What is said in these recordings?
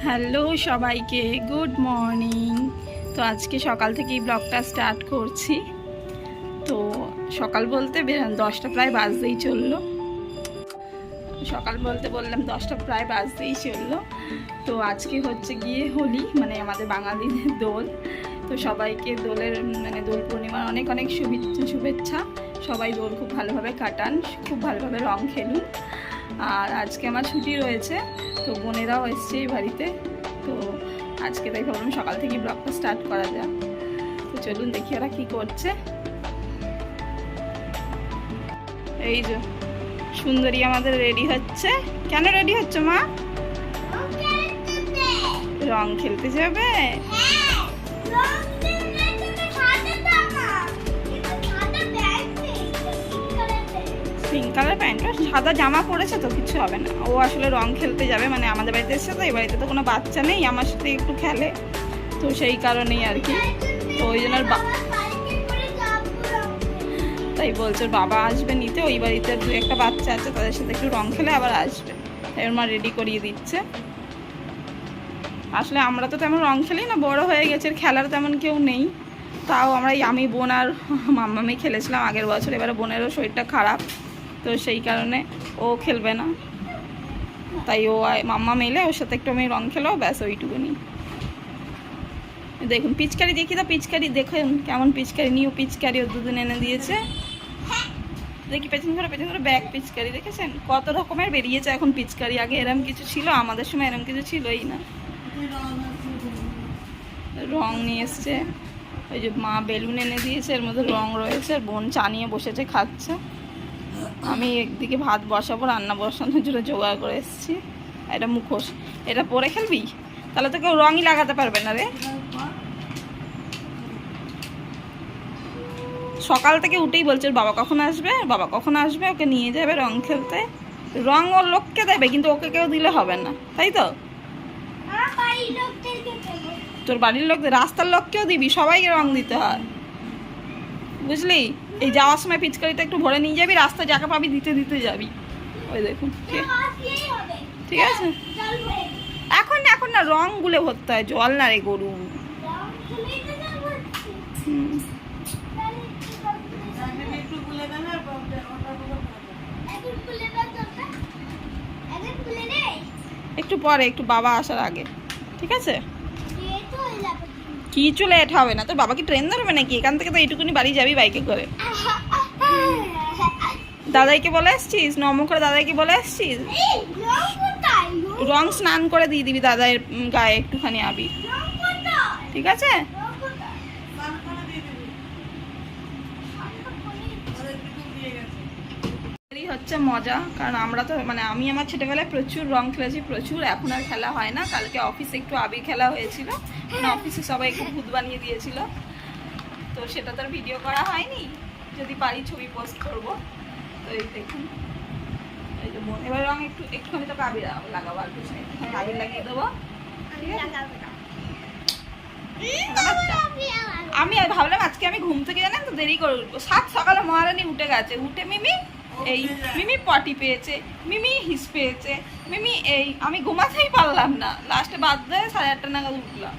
Hello সবাইকে, good morning. তো আজকে সকাল থেকেই ব্লগটা স্টার্ট করছি। তো সকাল বলতে 10টা প্রায় বাজতেই চললো। সকাল বলতে বললাম 10টা প্রায় বাজতেই চললো। তো আজকে হচ্ছে গিয়ে হোলি, মানে আমাদের বাঙালিদের দোল। তো সবাইকে দোলের দোল পূর্ণিমার অনেক অনেক শুভেচ্ছা। সবাই দোল খুব ভালোভাবে কাটান, খুব ভালোভাবে রং খেলুন। আর আজকে আমার ছুটি রয়েছে, তো বোনেরাও এসছে এই বাড়িতে। তো আজকে তাই ভাবলাম সকাল থেকে ব্লগটা স্টার্ট করা যাক। তো চলুন দেখি ওরা কী করছে। এই যে সুন্দরী আমাদের রেডি হচ্ছে। কেন রেডি হচ্ছে মা? রং খেলতে যাবে? পিঙ্ক কালার প্যান্ট, সাদা জামা পরেছে তো কিছু হবে না। ও আসলে রং খেলতে যাবে, মানে আমাদের বাড়িতে এসছে তো এই বাড়িতে তো কোনো বাচ্চা নেই, আমার সাথে একটু খেলে, তো সেই কারণেই আর কি। তো ওই জন্য তাই বলছে বাবা আসবে নিতে, ওই বাড়িতে দু একটা বাচ্চা আছে, তাদের সাথে একটু রং খেলে আবার আসবে। তাই ওর মা রেডি করিয়ে দিচ্ছে। আসলে আমরা তো তেমন রং খেলি না, বড় হয়ে গেছে, খেলার তেমন কেউ নেই। তাও আমি বোন আর মাম্মামি খেলেছিলাম আগের বছর। এবারে বোনেরও শরীরটা খারাপ, তো সেই কারণে ও খেলবে না। তাই ও মাম্মা মেলে ওর সাথে একটু আমি রং খেলো, ব্যাস ওইটুকুনি। দেখুন পিচকারি দেখি, তো পিচকারি দেখুন কেমন পিচকারি, নিউ পিচকারি ও দুদিন এনে দিয়েছে। দেখি পেছন করে ব্যাগ পিচকারি দেখেছেন, কত রকমের বেরিয়েছে এখন পিচকারি। আগে এরম কিছু ছিল? আমাদের সময় এরম কিছু ছিলই না। রং নিয়ে এসছে, ওই যে মা বেলুন এনে দিয়েছে, এর মধ্যে রং রয়েছে। আর বোন চা নিয়ে বসেছে, খাচ্ছে। আমি একদিকে ভাত বসাবো, রান্না বসানোর জন্য জোগাড় করে এসেছি। এটা মুখোশ, এটা পরে খেলবি? তাহলে তো কেউ রঙই লাগাতে পারবে না রে। সকাল থেকে উঠেই বলছে বাবা কখন আসবে, বাবা কখন আসবে, ওকে নিয়ে যাবে রং খেলতে। রং ওর লোককে দেবে, কিন্তু ওকে কেউ দিলে হবে না, তাই তো? তোর বাড়ির লোকদের, রাস্তার লোককেও দিবি, সবাইকে রং দিতে হয়, বুঝলি? এই যাওয়ার সময় পিচকারিটা একটু ভরে নিয়ে যাবি, রাস্তায় যাকে পাবি দিতে দিতে যাবি। ওই দেখুন, ঠিক আছে? এখন না, রং গুলে ভরতে হয়, জল না রে গরু। একটু পরে, একটু বাবা আসার আগে, ঠিক আছে? কিছু লেট হবে না। তোর বাবা কি ট্রেন ধরবে নাকি? এখান থেকে তো এইটুকুনি বাড়ি যাবি বাইকে করে। দাদাইকে বলে এসছিস? নম করে দাদাইকে বলে এসছিস? রং স্নান করে দিয়ে দিবি দাদাইয়ের গায়ে একটুখানি আবির, ঠিক আছে? হচ্ছে মজা, কারণ আমরা তো আমি আমার ছোটবেলায় প্রচুর রং খেলেছি, প্রচুর। এখন আর খেলা হয় না। কালকে অফিসে একটু আবির খেলা হয়েছিল, অফিসে সবাই একটু ভূত বানিয়ে দিয়েছিল, তো সেটা তো আর ভিডিও করা হয়নি। যদি পারি ছবি পোস্ট করব। তো এই দেখুন, এই যে বোন এবার রং একটুখানি তো আবির লাগাবো, আর কিছু একটুখানি আবির লাগিয়ে দেবো। আমি ভাবলাম আজকে আমি ঘুম থেকে জানেন তো দেরি করে উঠবো। সকালে মহারানী উঠে গেছে, উঠে মিমি পটি পেয়েছে, মিমি হিস পেয়েছে, মিমি আমি ঘুমাতেই পারলাম না। লাস্টে বাদ দিয়ে 8:30 নাগাদ উঠলাম,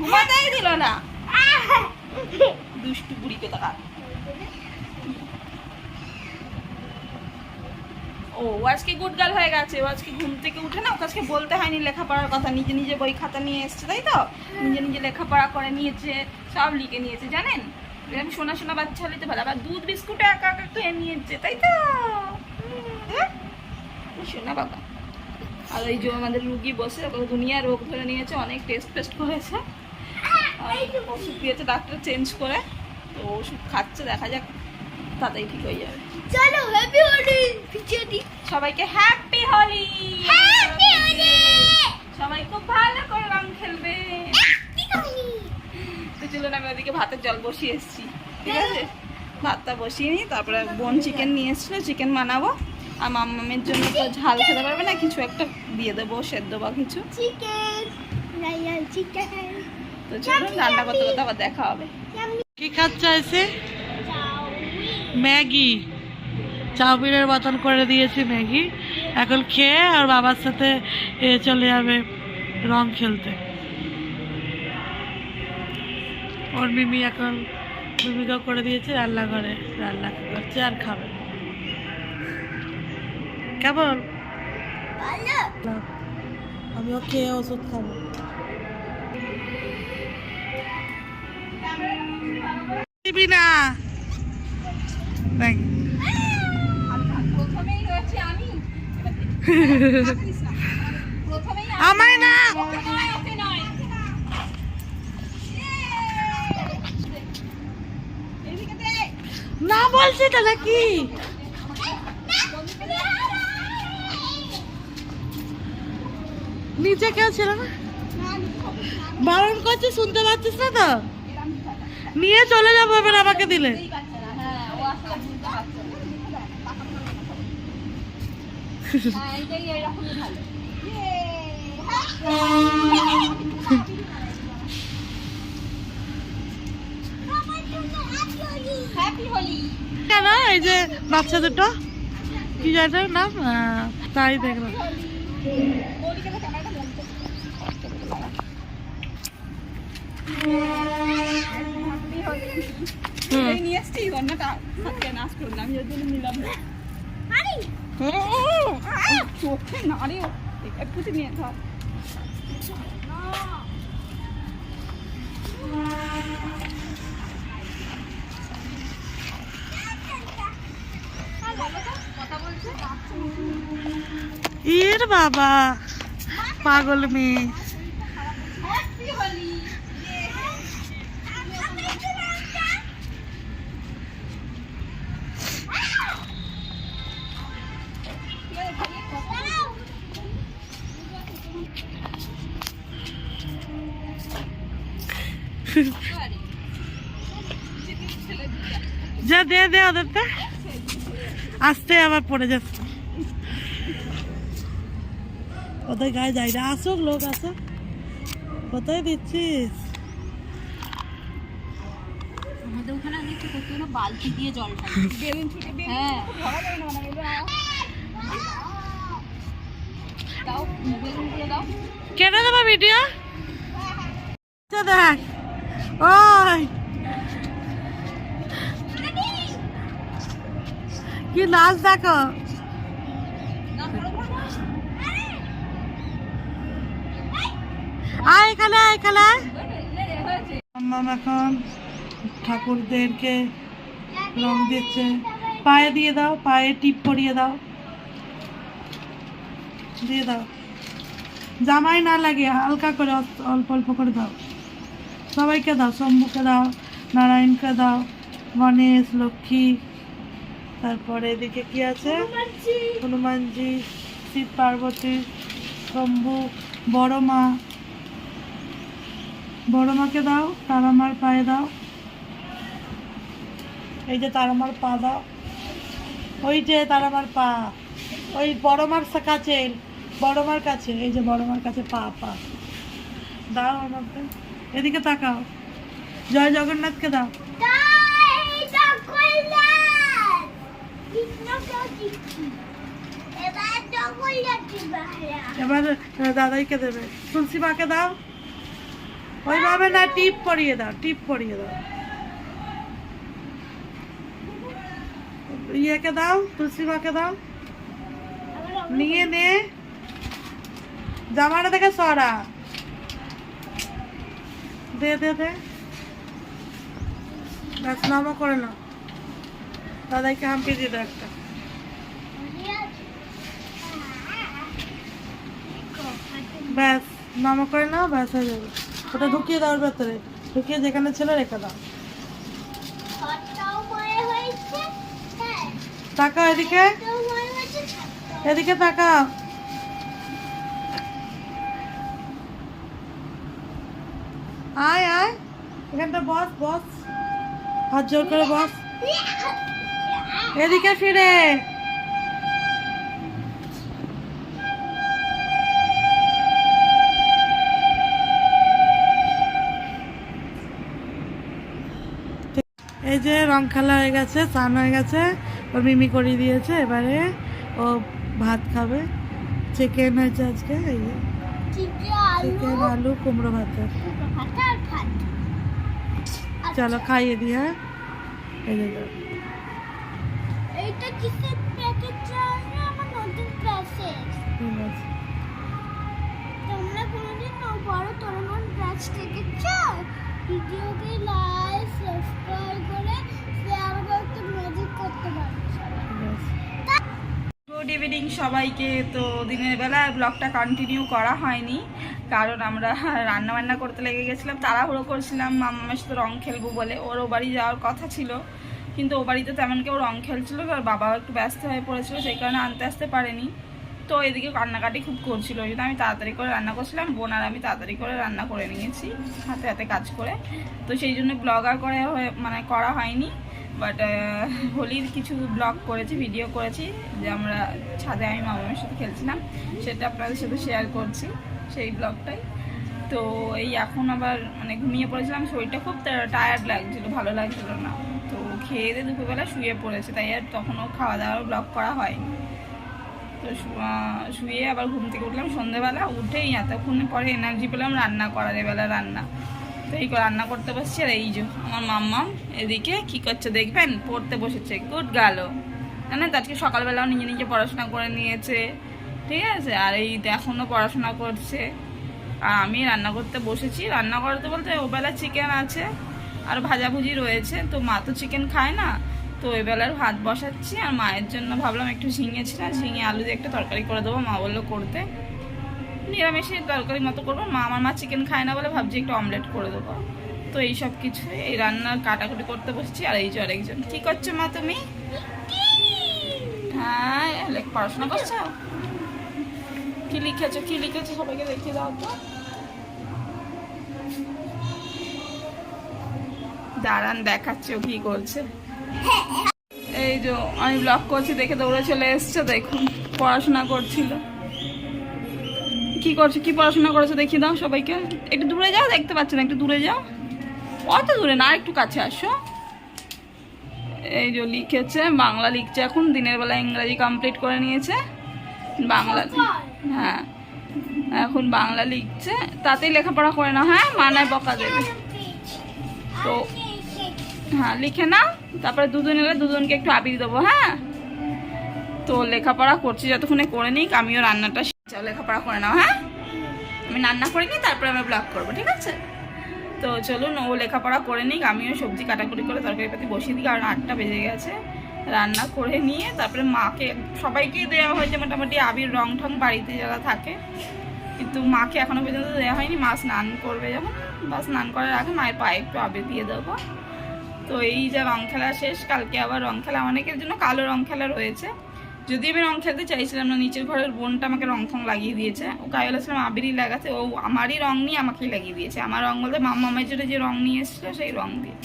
ঘুমাতেই দিল না। দুষ্টু বুড়ি কোথাকার। ও আজকে গুড গার্ল হয়ে গেছে। ও আজকে ঘুম থেকে উঠে না, ওকে আজকে বলতে হয়নি লেখাপড়ার কথা। নিজে নিজে বই খাতা নিয়ে এসছে, তাই তো? নিজে নিজে লেখাপড়া করে নিয়েছে, সব লিখে নিয়েছে, জানেন? আমি শোনা বাচ্চা হলে তো ভালো। আবার দুধ বিস্কুটে একা খেয়ে নিয়েছে, তাই তো? শোনা বাবা। আর এই যে আমাদের রুগী বসে দুনিয়া রোগ ধরে নিয়েছে, অনেক টেস্ট করেছে, ওষুধ দিয়েছে ডাক্তার চেঞ্জ করে। তো ওষুধ খাচ্ছে, দেখা যাক তাতেই ঠিক হয়ে যাবে। চলো হ্যাপি হোলি, সবাইকে হ্যাপি হোলি। সবাই খুব ভালো করে রং খেলবে। তো চলুন, আমি ওদিকে ভাতের জল বসিয়ে এসেছি, ঠিক আছে? ভাতটা বসিয়ে নিই, তারপরে বোন চিকেন নিয়ে এসছিল, চিকেন বানাবো। আর মাম্মামের জন্য তো ঝাল খেতে পারবে না, কিছু একটা দিয়ে দেবো, সেদ্ধ বা কিছু। তো চলুন রান্না করতে করতে আবার দেখা হবে। কি খাচ্ছে এসে? ম্যাগি, চাউমিনের মতন করে দিয়েছি ম্যাগি। এখন খেয়ে আর বাবার সাথে চলে যাবে রং খেলতে। ওর মিমি এখন মিমিকা করে দিয়েছে রান্নাঘরে, রান্না করছে আর খাবে। কেমন? আমিও খেয়ে ওষুধ খাবো। দিবি না দেখ। আমায় না, না বলছি তাহলে কি? নিচে কেউ ছিল না, বারণ করছি, শুনতে পাচ্ছিস না তো? নিয়ে চলে যাবো এবার আমাকে দিলে। কেন এই যে বাচ্চা দুটো কি জায়গাটার নাম তাই দেখলাম। এর বাবা পাগল মেয়ে। যা দে দে ওদেরটা, আসতে আবার পড়ে যাচ্ছে। কোথায় গায়ে যাই না, আসুক লোক আসুক। কোথায় দিচ্ছিস? আমাদের ওখানে আমি একটু করতে হলো বালতি দিয়ে জল ঢালি। বেলুন ছুটে হ্যাঁ দাও, বেলুন গুলো দাও। কেটে দেবো ভিডিও। দেখ ওই কি নাচ দেখো। আয় এখানে, এখানে মাম্মাম এখন ঠাকুরদেরকে রং দিচ্ছে। পায়ে দিয়ে দাও, পায়ে টিপ পরিয়ে দাও, দিয়ে দাও। জামাই না লাগে, হালকা করে অল্প অল্প করে দাও। সবাইকে দাও, শম্ভুকে দাও, নারায়ণকে দাও, গণেশ, লক্ষ্মী, তারপরে এদিকে কি আছে, হনুমানজি, শিব পার্বতী, শম্ভু, বড় মা, বড় মাকে দাও। তারামার পায়ে দাও, এই যে তারামার পা দাও, ওই যে তারামার পা, ওই বড় মার কাছে, বড় মার কাছে, এই যে বড় মার কাছে পা পা দাও আমাকে। এদিকে তাকাও, জয় জগন্নাথকে দাও। এবার দাদাইকে দেবে। তুলসী মাকে দাও, ওইভাবে না, টিপ পরিয়ে দাও, টিপ পরিয়ে দাও। ইয়েকে দাও, তুলসী মাকে দাও, নিয়ে নে। জামাটা থেকে সরা, দে দে দে, ব্যাস নামও করে নাও। দাদাইকে হাম্পি দিয়ে দাও একটা। ব্যাস নামও করে নাও, ব্যাস হয়ে যাবে। ওটা ঢুকিয়ে দাও ওর ভেতরে, ঢুকিয়ে যেখানে ছিল রেখে দাও। তাকাও এদিকে, এদিকে তাকাও। আয় আয়, এখানটা বস বস, হাত জোর করে বস। এদিকে ফিরে, এই যে রং খেলা হয়ে গেছে, স্নান হয়ে গেছে, ও মিমি করিয়ে দিয়েছে। এবারে ও ভাত খাবে, চিকেন হয়েছে আজকে। এই যে চিকেন আলু কুমড়ো ভাজা। ভাত আর ভাত। চলো খাইয়ে দিই। হ্যাঁ এই যে এইটা কিসের প্যাকেট জানো? আমার নতুন প্যাকেট। ঠিক আছে। তোমরা কোনোদিন বড় তরমন ব্রাশ দেখেছো? ভিডিওকে লাইক সাবস্ক্রাইব করে শেয়ার করতে ম্যাজিক করতে পারো। গুড ইভিনিং সবাইকে। তো দিনের বেলা ব্লগটা কন্টিনিউ করা হয়নি, কারণ আমরা রান্না বান্না করতে লেগে গেছিলাম, তাড়াহুড়ো করছিলাম মামার সাথে রং খেলবো বলে। ওর বাড়ি যাওয়ার কথা ছিল, কিন্তু ও বাড়িতে তেমন কেউ রং খেলছিল, আর বাবাও একটু ব্যস্ত হয়ে পড়েছিল, সেই কারণে আনতে আসতে পারেনি। তো এদিকে কান্নাকাটি খুব করছিল, ওই জন্য আমি তাড়াতাড়ি করে রান্না করছিলাম। বোন আর আমি তাড়াতাড়ি করে রান্না করে নিয়েছি হাতে হাতে কাজ করে। তো সেই জন্য ব্লগ আর করা হয়নি। বাট হোলির কিছু ব্লগ করেছি, ভিডিও করেছি, যে আমরা ছাদে আমি মামার সাথে খেলছিলাম, সেটা আপনাদের সাথে শেয়ার করছি, সেই ব্লগটাই। তো এই এখন আবার ঘুমিয়ে পড়েছিলাম, শরীরটা খুব টায়ার্ড লাগছিল, ভালো লাগছিল না। তো খেয়ে দিয়ে দুপুরবেলা শুয়ে পড়েছে, তাই আর তখনও খাওয়া দাওয়ার ব্লগ করা হয়নি। তো শুয়ে আবার ঘুম থেকে উঠলাম সন্ধ্যেবেলা, উঠেই এতক্ষণ পরে এনার্জি পেলাম রান্না করার, এবেলা রান্না। তো এই রান্না করতে বসছি। আর এই যে আমার মাম্মা এদিকে কি করছে দেখবেন, পড়তে বসেছে। গুড গালো, জানেন তো আজকে সকালবেলাও নিজে নিজে পড়াশোনা করে নিয়েছে, ঠিক আছে। আর এই এখনও পড়াশোনা করছে, আর আমি রান্না করতে বসেছি। রান্না করতে বলতে ওবেলা চিকেন আছে আর ভাজাভুজি রয়েছে, তো মা তো চিকেন খায় না, তো এবেলার ভাত বসাচ্ছি। আর মায়ের জন্য ভাবলাম একটু ঝিঙে ছিল, ঝিঙে আলু দিয়ে একটা তরকারি করে দেবো, মা বললো করতে, নিরামিষের তরকারি মতো করবো। আমার মা চিকেন খায় না বলে ভাবছি একটু অমলেট করে দেবো। তো এই সব কিছু এই রান্নার কাটাকুটি করতে বসছি। আর এই যে আরেকজন, কি করছো মা তুমি? হ্যাঁ পড়াশোনা করছো? কি লিখেছো সবাইকে দেখিয়ে দাও তো। দাঁড়ান দেখাচ্ছি ও কি করছে। এই যে আমি ব্লগ করছি দেখে দৌড়ে চলে এসছে, দেখুন পড়াশোনা করছিল। কি করছো, কি পড়াশোনা করেছো দেখিয়ে দাও সবাইকে। একটু দূরে যাও, দেখতে পাচ্ছ না, একটু দূরে যাও, অত দূরে না, একটু কাছে আসো। এই যে লিখেছে, বাংলা লিখছে এখন, দিনের বেলা ইংরাজি কমপ্লিট করে নিয়েছে, বাংলা, হ্যাঁ এখন বাংলা লিখছে। তাতেই লেখাপড়া করে না, হ্যাঁ মানায় বকা দেবে। তো হ্যাঁ লিখে নাও, তারপরে দুজন এলে দুজনকে একটু আবির দেবো। হ্যাঁ তো লেখাপড়া করছি, যতক্ষণে করে নিক আমিও রান্নাটা লেখাপড়া করে নাও। হ্যাঁ আমি রান্না করে নিই, তারপরে আমি ব্লগ করবো, ঠিক আছে। তো চলুন ও লেখাপড়া করে নিক, আমিও সবজি কাটাকুটি করে তরকারি পাতি বসিয়ে দিই, কারণ 8টা বেজে গেছে। রান্না করে নিয়ে তারপরে মাকে সবাইকেই দেওয়া হয়েছে মোটামুটি আবির, রং ঠং বাড়িতে যারা থাকে, কিন্তু মাকে এখনও পর্যন্ত দেওয়া হয়নি। মা স্নান করবে যখন, বা স্নান করার আগে মায়ের পায়ে একটু আবির দিয়ে দেবো। তো এই যে রং খেলা শেষ, কালকে আবার রং খেলা, অনেকের জন্য কালো রং খেলা রয়েছে। যদি আমি রং খেলতে চাইছিলাম না, নিচের ঘরের বোনটা আমাকে রং ফং লাগিয়ে দিয়েছে, ওকে আমি বলেছিলাম আবিরই লাগাতে, ও আমারই রং নিয়ে আমাকেই লাগিয়ে দিয়েছে। আমার রং বলতে মামার জন্য যে রং নিয়ে এসেছিল সেই রং দিয়ে।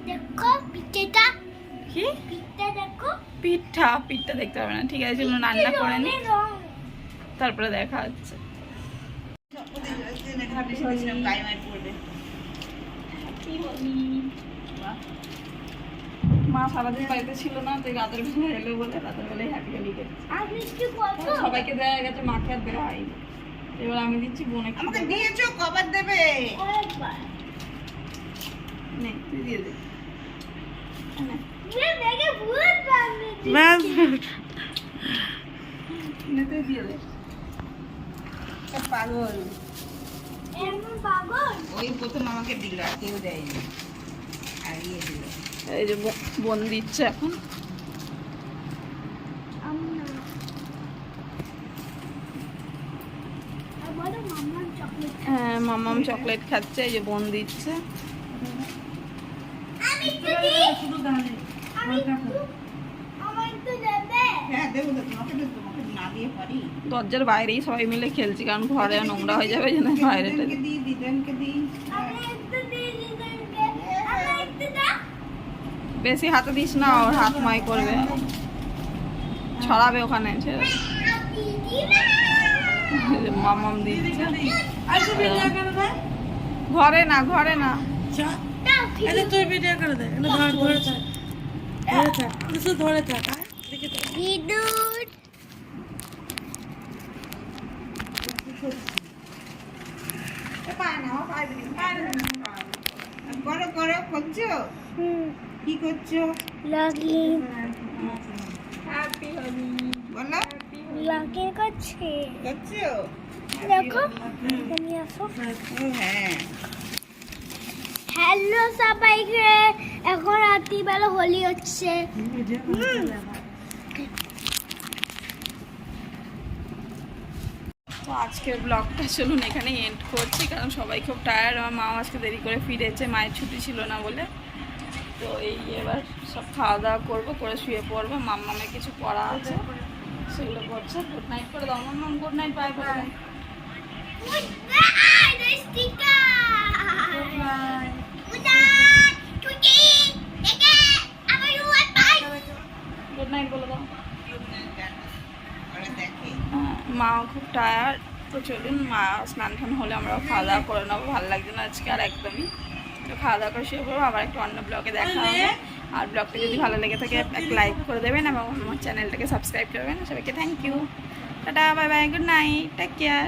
দেখো পিঠেটা, কি পিঠটা দেখো, পিঠটা দেখতে পাবে না, ঠিক আছে চলুন রান্না করে নি, তারপরে দেখা হচ্ছে। মা সারাদিন বাড়িতে ছিল না, তো রাতের বেলা এলো বলে রাতের বেলায় হ্যাপি হোলি কেটেছে। আর মিষ্টি কত? সবাইকে দেওয়া গেছে, মাকে আর দেওয়া হয়নি। এবার আমি দিচ্ছি, বোন আমাকে দিয়েছো, কবার দেবে? আরেকবার নে তুই দিয়ে দে। ये मेरे भूत बांधने ব্যাস নে তুই দিয়ে দে। পাগল এমন পাগল। ওই প্রথম আমাকে দিল, আর কেউ দেয়নি, আর ইয়ে দিল। এই যে বোন দিচ্ছে এখন। হ্যাঁ মামাম চকলেট খাচ্ছে, এই যে বোন দিচ্ছে। শুধু দাঁড়িয়ে দরজার বাইরেই সবাই মিলে খেলছি, কারণ ঘরে নোংরা হয়ে যাবে, যেন বাইরে বেশি হাতে দিস না, ওর হাত মাই করবে, ছড়াবে ওখানে। মামাম দিচ্ছে, ঘরে না তুই ভিডিও করে দে, ধরে থাক, ধরে থাক। করছি। করো করো করছো, কি করছো? লগিং হ্যাপি হোলি বলো, লগিং করছে করছো? দেখো তুমি আসো। হ্যাঁ হ্যালো সবাইকে, এখন রাত্রিবেলা হোলি হচ্ছে। তো আজকের ব্লগটা চলুন এখানে এন্ড করছি, কারণ সবাই খুব টায়ার্ড। আমার মা আজকে দেরি করে ফিরেছে, মায়ের ছুটি ছিল না বলে। তো এই এবার সব খাওয়া দাওয়া করবো, করে শুয়ে পড়বো। মাম্মামের কিছু পড়া আছে, সেগুলো করছে। গুড নাইট করে দাও মাম্মাম, good night, by bye. Good night বলে দাও। মাও খুব টায়ার্ড, তো চলুন মা স্নান টান হলে আমরাও খাওয়া দাওয়া করে নেবো। ভালো লাগছে না আজকে আর একদমই। তো খাওয়া দাওয়া করে শুয়ে পড়বো, আবার একটু অন্য ব্লগে দেখা হবে। আর ব্লগটা যদি ভালো লেগে থাকে একটা লাইক করে দেবেন এবং আমার চ্যানেলটাকে সাবস্ক্রাইব করবেন। সবাইকে thank you, tata, bye bye, good night, take care.